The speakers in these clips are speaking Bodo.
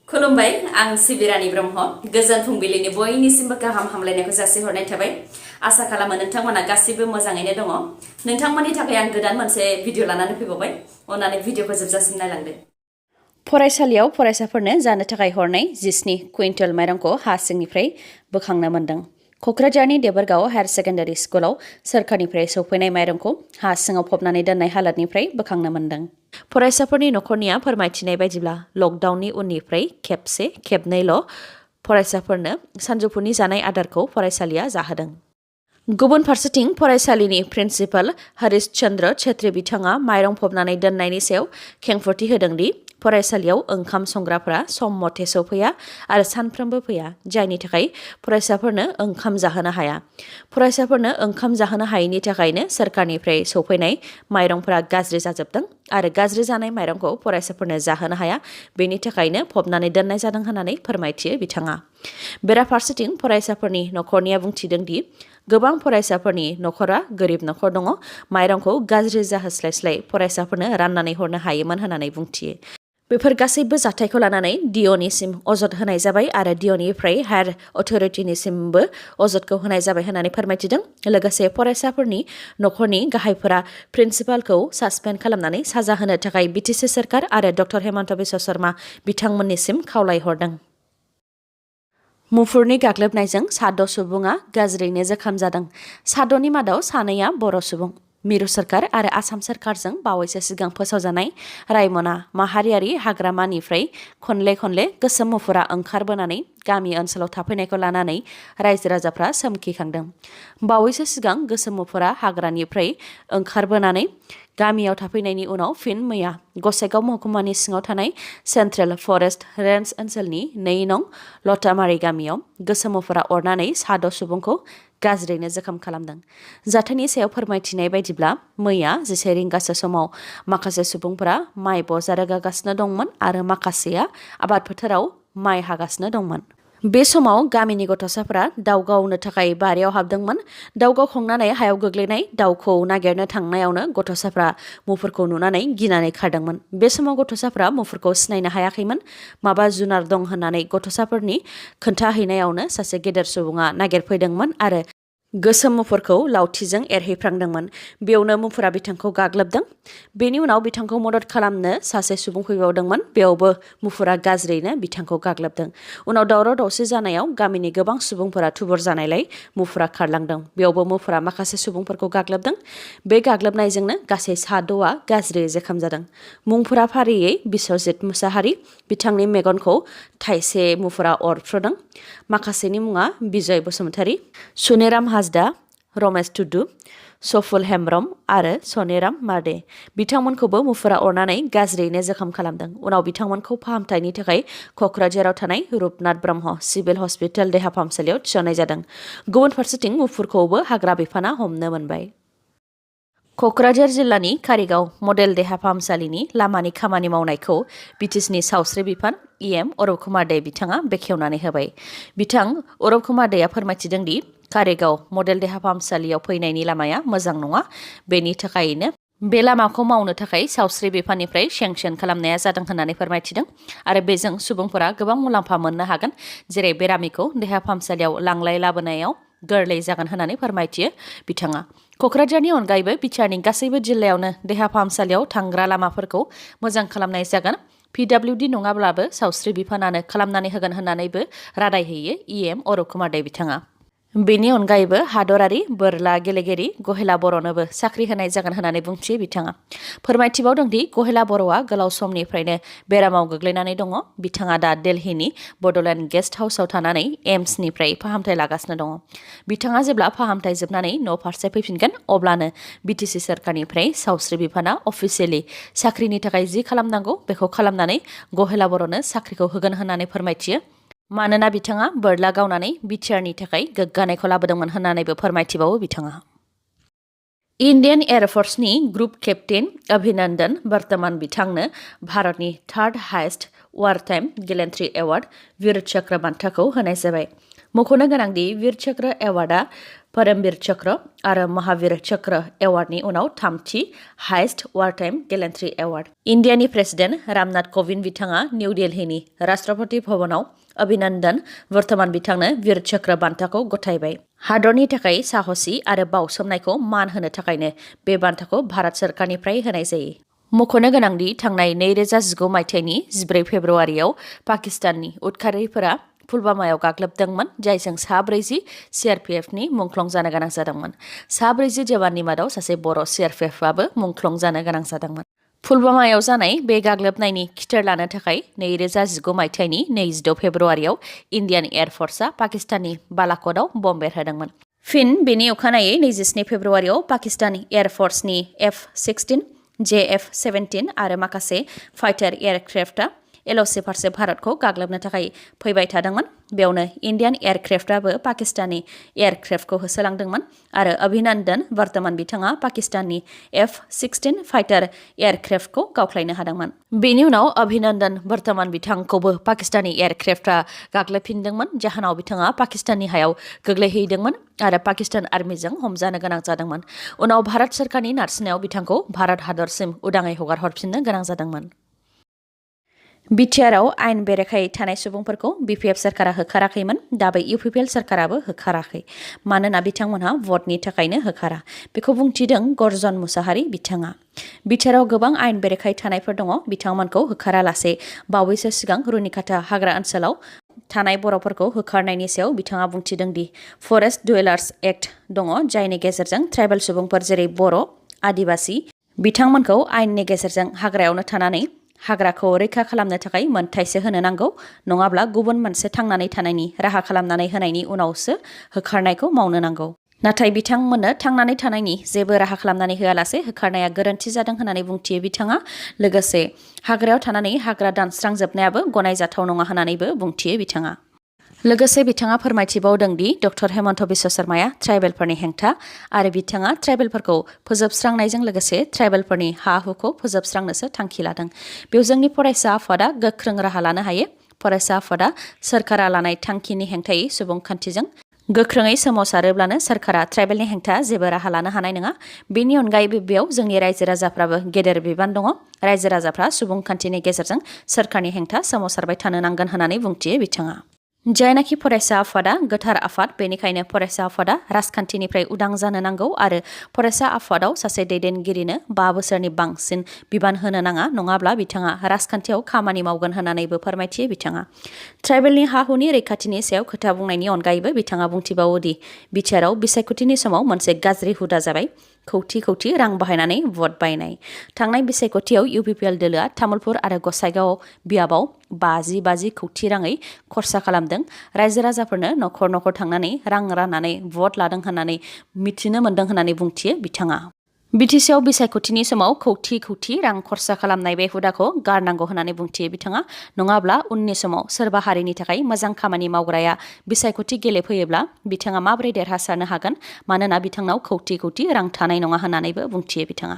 खुलुमबाय आं सिबिरानी ब्रह्म गोजोन फुंबिलिनि बयनिसिमबो गाहाम हामलायनायखौ जासिहरनाय थाबाय आसा खालामो नोंथांमोना गासिबो मोजाङैनो दङ नोंथांमोननि थाखाय आं गोदान मोनसे भिडिअ लानानै फैबावबाय अन्नानै भिडिअखौ जोबजासिम नायलांदो फरायसालियाव फरायसाफोरनो जानो थाखाय हरनाय 17 कुइन्टल माइरंखौ हा सिंनिफ्राय बोखांनो मोनदों कक्राझारनि देबरगाव हायर सेकेन्डारि स्कुलाव सोरखारनिफ्राय सौफैनाय माइरंखौ हा सिङाव फबनानै दोननाय हालतनिफ्राय बोखांनो मोनदों फरायसाफोरनि नखरनिया फोरमायथिनाय बायदिब्ला लकडाउननि उननिफ्राय खेबनैल' फरायसाफोरनो सानजौफुनि जानाय आदारखौ फरायसालिया जाहोदों गुबुन फारसेथिं फरायसालिनि प्रिन्सिपाल हरीश चन्द्र छेत्री बिथाङा माइरं फबनानै दोननायनि सायाव खेंफोरथि होदों दि फरायसालियाव ओंखाम संग्राफोरा सम मथे सौफैया आरो सानफ्रोमबो फैया जायनि थाखाय फरायसाफोरनो ओंखाम जाहोनो हाया फरायसाफोरनो ओंखाम जाहोनो हायैनि थाखायनो सोरखारनिफ्राय सौफैनाय माइरंफोरा गाज्रि जाजोबदों आरो गाज्रि जानाय माइरंखौ फरायसाफोरनो जाहोनो हाया बेनि थाखायनो फबनानै दोननाय जादों होननानै फोरमायथियो बिथाङा बेराफारसेथिं फरायसाफोरनि नखरनिया बुंथिदों दि गोबां फरायसाफोरनि नखरा गोरिब नखर दङ माइरंखौ गाज्रि जाहोस्लायस्लाय फरायसाफोरनो राननानै हरनो हायोमोन होननानै बुंथियो बेफोर गासैबो जाथायखौ लानानै डिअनिसिम अजद होनाय जाबाय आरो डिअनिफ्राय हायर अथरिटिनिसिमबो अजदखौ होनाय जाबाय होननानै फोरमायथिदों लोगोसे फरायसाफोरनि नखरनि गाहायफोरा प्रिन्सिपालखौ सासपेन्ड खालामनानै साजा होनो थाखाय बिटिसि सोरखार आरो डक्टर हेमन्त बिश्व शर्मा बिथांमोननिसिम खावलायहरदों मुफुरनि गाग्लोबनायजों साद' सुबुङा गाज्रियैनो जोखोम जादों साद'नि मादाव सानैया बर' सुबुं मिरु सोरखार आरो आसाम सोरखारजों बावैसो सिगां फोसावजानाय रायमना माहारियारि हाग्रामानिफ्राय खनले गोसोम मुफुरा ओंखारबोनानै गामि ओनसोलाव थाफैनायखौ लानानै रायजो राजाफ्रा सोमखिखांदों बावैसो सिगां गोसोम मुफुरा हाग्रानिफ्राय ओंखारबोनानै गामियाव थाफैनायनि उनाव फिन मैया गसाइगाव महकुमानि सिङाव थानाय सेन्ट्रेल फरेस्ट रेन्ज ओनसोलनि 2 नं लटामारि गामियाव गोसोम मुफुरा अरनानै साद' सुबुंखौ गाज्रियैनो जोखोम खालामदों जाथायनि सायाव फोरमायथिनाय बायदिब्ला मैया 11 रिंगासो समाव माखासे सुबुंफोरा माइ बजा रोगागासिनो दंमोन आरो माखासेया आबाद फोथाराव माइ हागासिनो दंमोन बे समाव गामिनि गथ'साफोरा दाउ गावनो थाखाय बारियाव हाबदोंमोन दाउ गावखांनानै हायाव गोग्लैनाय दाउखौ नागिरनो थांनायावनो गथ'साफोरा मुफुरखौ नुनानै गिनानै खारदोंमोन बे समाव गथ'साफोरा मुफुरखौ सिनायनो हायाखैमोन माबा जुनार दं होननानै गथ'साफोरनि खोन्थाहैनायावनो सासे गेदेर सुबुङा नागिरफैदोंमोन आरो गोसोम मुफुरखौ लावथिजों एरहैफ्रांदोंमोन बेयावनो मुफुरा बिथांखौ गाग्लोबदों बेनि उनाव बिथांखौ मदद खालामनो सासे सुबुं फैबावदोंमोन बेयावबो मुफुरा गाज्रियैनो बिथांखौ गाग्लोबदों उनाव दावराव दावसि जानायाव गामिनि गोबां सुबुंफोरा थुबुर जानायलाय मुफुरा खारलांदों बेयावबो मुफुरा माखासे सुबुंफोरखौ गाग्लोबदों बे गाग्लोबनायजोंनो गासै साद'आ गाज्रियै जोखोम जादों मुंफोरा फारियै बिश्वजित मुसाहारि बिथांनि मेगनखौ थाइसे मुफुरा अरफ्रोदों माखासेनि मुङा बिजय बसुमतारी सुनेराम हाजदा रमेश टुडु सफुल हेम्ब्रम आरो सनेराम मार्डे बिथांमोनखौबो मुफुरा अरनानै गाज्रियैनो जोखोम खालामदों उनाव बिथांमोनखौ फाहामथायनि थाखाय कक्राझाराव थानाय रुपनाथ ब्रह्म सिभिल हस्पिटाल देहा फाहामसालियाव थिसननाय जादों गुबुन फारसेथिं मुफुरखौबो हाग्रा बिफाना हमनो मोनबाय कक्राझार जिल्लानि कारिगाव मडेल देहा फाहामसालिनि लामानि खामानि मावनायखौ बिटिसिनि सावस्रि बिफान इएम अरप कुमार दे बिथाङा बेखेवनानै होबाय बिथां अरप कुमार देआ फोरमायथिदों दि कारिगाव मडेल देहा फाहामसालियाव फैनायनि लामाया मोजां नङा बेनि थाखायनो बे लामाखौ मावनो थाखाय सावस्रि बिफाननिफ्राय सेंसन खालामनाया जादों होननानै फोरमायथिदों आरो बेजों सुबुंफोरा गोबां मुलाम्फा मोननो हागोन जेरै बेरामिखौ देहा फाहामसालियाव लांलाय लाबोनायाव गोरलै जागोन होननानै फोरमायथियो बिथाङा कक्राझारनि अनगायैबो बिटिआरनि गासैबो जिल्लायावनो देहा फाहामसालियाव थांग्रा लामाफोरखौ मोजां खालामनाय जागोन पिडब्लिउडि नङाब्लाबो सावस्रि बिफानानो खालामनानै होगोन होननानैबो रादाय होयो इएम अरप कुमार दे बिथाङा बेनि अनगायैबो हादरारि बोरला गेलेगिरि गहेला बर'नोबो साख्रि होनाय जागोन होननानै बुंथियो बिथाङा फोरमायथिबावदों दि गहेला बर'आ गोलाव समनिफ्रायनो बेरामाव गोग्लैनानै दङ बिथाङा दा दिल्लीनि बड'लेण्ड गेस्ट हाउसाव थानानै एम्सनिफ्राय फाहामथाय लागासिनो दङ बिथाङा जेब्ला फाहामथाय जोबनानै न' फारसे फैफिनगोन अब्लानो बिटिसि सोरखारनिफ्राय सावस्रि बिफाना अफिसियेलि साख्रिनि थाखाय जि खालामनांगौ बेखौ खालामनानै गहेला बर'नो साख्रिखौ होगोन होननानै फोरमायथियो मानोना बिथाङा बोरला गावनानै बिटिआरनि थाखाय गोग्गानायखौ लाबोदोंमोन होननानैबो फोरमायथिबावो बिथाङा इन्डियान एयारफोर्सनि ग्रुप केप्टेन अभिनन्दन वर्तमान बिथांनो भारतनि third highest war time gallantry award Vir Chakra बान्थाखौ होनाय जाबाय मख'नो गोनांदि वीर चक्र एवार्डआ परमवीर चक्र आरो महावीर चक्र एवार्डनि उनाव थामथि हाइस्ट वारटाइम गेलेन्ट्रि एवार्ड। इन्डियानि प्रेसिडेन्ट रामनाथ कविन्द बिथाङा निउ दिल्लीनि राष्ट्रपति भवनाव अभिनन्दन वर्तमान बिथांनो वीर चक्र बान्थाखौ गथायबाय। हादरनि थाखाय साहसि आरो बाउसोमनायखौ मान होनो थाखायनो बे बान्थाखौ भारत सोरखारनिफ्राय होनाय जायो। मख'नो गोनांदि थांनाय 2019 मायथाइनि 14 फेब्रुआरियाव पाकिस्ताननि उदखारिफोरा पुलवामायाव गाग्लोबदोंमोन, जायजों 40 CRPFनि मुंख्लं जानो गोनां जादोंमोन। 40 जवाननि मादाव सासे बर' CRPFआबो मुंख्लं जानो गोनां जादोंमोन। पुलवामायाव जानाय बे गाग्लोबनायनि खिथेर लानो थाखाय 2019 मायथाइनि 26 फेब्रुआरियाव इन्डियान एयारफर्सआ पाकिस्ताननि बालाकटआव बम बेरहोदोंमोन। फिन बेनि अखानायै 27 फेब्रुआरियाव पाकिस्तान एयारफर्सनि F-16, JF-17 आरो माखासे फाइटार एयारक्राफ्टआ LOC फारसे भारतखौ गाग्लोबनो थाखाय फैबाय थादोंमोन। बेयावनो इन्डियान एयारक्राफ्टआबो पाकिस्ताननि एयारक्राफ्टखौ होसोलांदोंमोन आरो अभिनन्दन वर्तमान बिथाङा पाकिस्ताननि F-16 फाइटार एयारक्राफ्टखौ गावख्लायनो हादोंमोन। बेनि उनाव अभिनन्दन वर्तमान बिथांखौबो पाकिस्ताननि एयारक्राफ्टआ गाग्लोबफिनदोंमोन, जाहोनाव बिथाङा पाकिस्ताननि हायाव गोग्लैहैदोंमन आरो पाकिस्तान आर्मिजों हमजानो गोनां जादोंमोन। उनाव भारत सोरखारनि नारसिननायाव बिथांखौ भारत हादरसिम उदाङै हगार हरफिननो गोनां जादोंमोन। बिटिआरआव आयेन बेरेखायै थानाय सुबुंफोरखौ BPF सोरखारा होखाराखैमोन, दाबो UPPL सोरखाराबो होखाराखै। मानोना बिथांमोनहा भटनि थाखायनो होखारा। बेखौ बुंथिदों गर्जन मुसाहारि बिथाङा। बिटिआरआव गोबां आयेन बेरेखायै थानायफोर दङ, बिथांमोनखौ होखारालासे बावैसो सिगां रुनिकाटा हाग्रा ओनसोलाव थानाय बर'फोरखौ होखारनायनि सायाव बिथाङा बुंथिदों दि फरेस्ट डुवेलार्स एक्ट दङ, जायनि गेजेरजों ट्राइबेल सुबुंफोर जेरै बर', आदिबासि बिथांमोनखौ आयेननि गेजेरजों हाग्रायावनो थानानै हाग्राखौ रैखा खालामनो थाखाय मोनथायसो होनो नांगौ, नङाब्ला गुबुन मोनसे थांनानै थानायनि राहा खालामनानै होनायनि उनावसो होखारनायखौ मावनो नांगौ। नाथाय बिथांमोननो थांनानै थानायनि जेबो राहा खालामनानै होआलासे होखारनाया गोरोन्थि जादों होननानै बुंथियो बिथाङा। लोगोसे हाग्रायाव थानानै हाग्रा दानस्रांजोबनायाबो गनायजाथाव नङा होननानैबो बुंथियो बिथाङा। लोगोसे बिथाङा फोरमायथिबावदों दि डक्टर हेमन्त बिश्व शर्माया ट्राइबेलफोरनि हेंथा आरो बिथाङा ट्राइबेलफोरखौ फोजोबस्रांनायजों लोगोसे ट्राइबेलफोरनि हा-हुखौ फोजोबस्रांनोसो थांखि लादों। बेयाव जोंनि फरायसा आफादा गोख्रों राहा लानो हायो। फरायसा आफादा सोरखारा लानाय थांखिनि हेंथायै सुबुंखान्थिजों गोख्रोङै सोमावसारोब्लानो सोरखारा ट्राइबेलनि हेंथा जेबो राहा लानो हानाय नङा। बेनि अनगायैबो बेयाव जोंनि रायजो राजाफ्राबो गेदेर बिबान दङ। रायजो राजाफ्रा सुबुंखान्थिनि गेजेरजों सोरखारनि हेंथा सोमावसारबाय थानो नांगोन होननानै बुंथियो बिथाङा। जायनाखि फरायसा आफादा गोथार आफाद, बेनिखायनो फरायसा आफादा राजखान्थिनिफ्राय उदां जानो नांगौ आरो फरायसा आफादाव सासे दैदेनगिरिनो 5 बोसोरनि बांसिन बिबान होनो नाङा, नङाब्ला बिथाङा राजखान्थियाव खामानि मावगोन होननानैबो फोरमायथियो बिथाङा। ट्राइबेलनि हा-हुनि रैखाथिनि सायाव खोथा बुंनायनि अनगायैबो बिथाङा बुंथिबावो दि बिटिआरआव बिसायख'थिनि समाव मोनसे गाज्रि हुदा जाबाय खौथि खौथि रां बाहायनानै भट बायनाय। थांनाय बिसायख'थियाव UPPL दोलोआ तामुलपुर आरो गसाइगाव बियाबाव 50 कौटि राङै खरसा खालामदों। रायजो राजाफोरनो न'खर न'खर थांनानै रां राननानै भट लादों होननानै मिथिनो मोन्दों होननानै बुंथियो बिथाङा। बिटिसिआव बिसायख'थिनि समाव खौटि खौटि रां खरसा खालामनाय बे हुदाखौ गारनांगौ होननानै बुंथियो बिथाङा। नङाब्ला उननि समाव सोरबा हारिनि थाखाय मोजां खामानि मावग्राया बिसायख'थि गेलेफैयोब्ला बिथाङा माबोरै देरहासारनो हागोन, मानोना बिथांनाव खौटि खौटि रां थानाय नङा होननानैबो बुंथियो बिथाङा।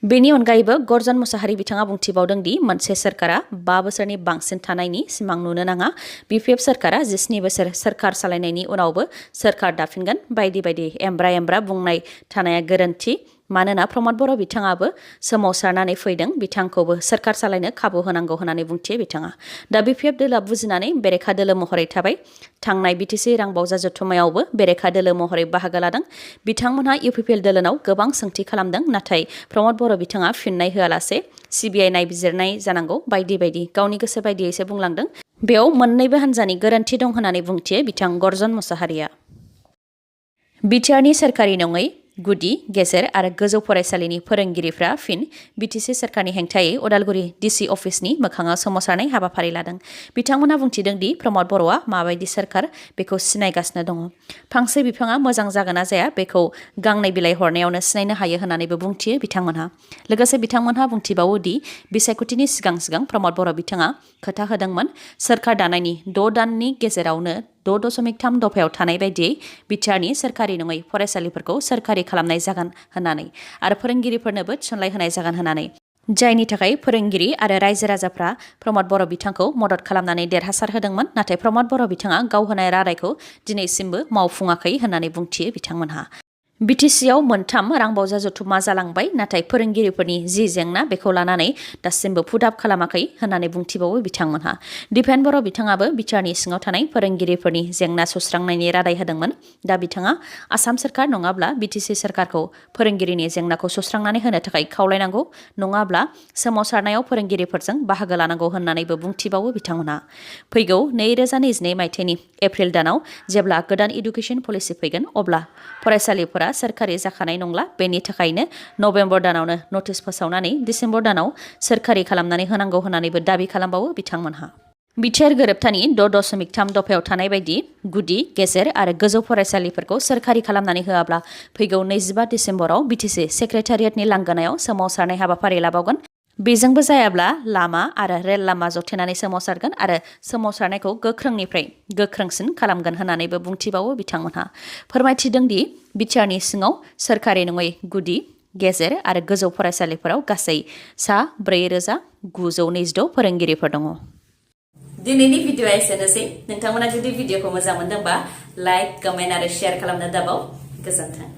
बेनि अनगायैबो गर्जन मुसाहारि बिथाङा बुंथिबावदों दि मोनसे सोरखारा 5 बोसोरनि बांसिन थानायनि सिमां नुनो नाङा। BPF सोरखारा 17 बोसोर सोरखार सालायनायनि उनावबो सोरखार दाफिनगोन बायदि बायदि एमब्रा बुंनाय थानाया गोरोन्थि। मानोना प्रमद बर' बिथाङाबो सोमावसारनानै फैदों, बिथांखौबो सोरखार सालायनो खाबु होनांगौ होननानै बुंथियो बिथाङा। दा BPF दोलोआ बुजिनानै बेरेखा दोलो महरै थाबाय। थांनाय BTC रांबावजा जथुम्मायावबो बेरेखा दोलो महरै बाहागो लादों। बिथांमोनहा UPPL दोलोनाव गोबां सोंथि खालामदों, नाथाय प्रमद बर' बिथाङा फिननाय होआलासे CBI नायबिजिरनाय जानांगौ बायदि बायदि गावनि गोसो बायदियैसो बुंलांदों। बेयाव मोन्नैबो हान्जानि गोरोन्थि दं होननानै बुंथियो बिथां गर्जन मुसाहारिया। बिटिआरनि सोरखारि नङै गुदि, गेजेर आरो गोजौ फरायसालिनि फोरोंगिरिफ्रा फिन BTC सोरखारनि हेंथायै उदालगुरि DC अफिसनि मोखाङाव सोमावसारनाय हाबाफारि लादों। बिथांमोनहा बुंथिदों दि प्रमद बर'आ माबायदि सोरखार बेखौ सिनायगासिनो दङ। फांसे बिफाङा मोजां जागोन ना जाया बेखौ गांनै बिलाइ हरनायावनो सिनायनो हायो होननानैबो बुंथियो बिथांमोनहा। लोगोसे बिथांमोनहा बुंथिबावो दि बिसायख'थिनि सिगां सिगां प्रमद बर' बिथाङा खोथा होदोंमोन सोरखार दानायनि 6 दाननि गेजेरावनो 6.3 दफायाव थानाय बायदियै बिटिआरनि सोरखारि नङै फरायसालिफोरखौ सोरखारि खालामनाय जागोन होननानै आरो फोरोंगिरिफोरनोबो थिसनलाय होनाय जागोन होननानै। जायनि थाखाय फोरोंगिरि आरो रायजो राजाफ्रा प्रमद बर' बिथांखौ मदद खालामनानै देरहासार होदोंमोन। नाथाय प्रमद बर' बिथाङा गाव होनाय रादायखौ दिनैसिमबो मावफुङाखै होननानै बुंथियो बिथांमोनहा। बिटिसिआव मोनथाम रांबावजा जथुमा जालांबाय, नाथाय फोरोंगिरिफोरनि जि जेंना बेखौ लानानै दासिमबो फुदाब खालामाखै होननानै बुंथिबावो बिथांमोनहा। दिपेन बर' बिथाङाबो बिटिआरनि सिङाव थानाय फोरोंगिरिफोरनि जेंना सुस्रांनायनि रादाय होदोंमोन। दा बिथाङा आसाम सोरखार नङाब्ला बिटिसि सोरखारखौ फोरोंगिरिनि जेंनाखौ सुस्रांनानै होनो थाखाय खावलायनांगौ, नङाब्ला सोमावसारनायाव फोरोंगिरिफोरजों बाहागो लानांगौ होननानैबो बुंथिबावो बिथांमोनहा। फैगौ 2022 मायथाइनि एप्रिल दानाव जेब्ला गोदान इडुकेसन पलिसि फैगोन अब्ला फरायसालिफोरा सोरखारि जाखानाय नंला। बेनि थाखायनो नभेम्बर दानावनो नटिस फोसावनानै डिसेम्बर दानाव सोरखारि खालामनानै होनांगौ होननानैबो दाबि खालामबावो बिथांमोनहा। बिटिआर गोरोबथानि 6.3 दफायाव थानाय बायदि गुदि, गेजेर आरो गोजौ फरायसालिफोरखौ सोरखारि खालामनानै होआब्ला फैगौ 25 डिसेम्बराव बिटिसि सेक्रेटारियेटनि लांगोनायाव सोमावसारनाय हाबाफारि लाबावगोन। बेजोंबो जायाब्ला लामा आरो रेल लामा जथेनानै सोमावसारगोन आरो सोमावसारनायखौ गोख्रोंनिफ्राय गोख्रोंसिन खालामगोन होननानैबो बुंथिबावो बिथांमोनहा। फोरमायथिदों दि बिटिआरनि सिङाव सोरखारि नङै गुदि, गेजेर आरो गोजौ फरायसालिफोराव गासै सा 4,926 फोरोंगिरिफोर दङ। दिनैनि भिडिअ'आ एसेनोसै। नोंथांमोना जुदि भिडिअ'खौ मोजां मोनदोंबा लाइक, कमेन्ट आरो शेयार खालामनो दाबाव। गोजोन्थों।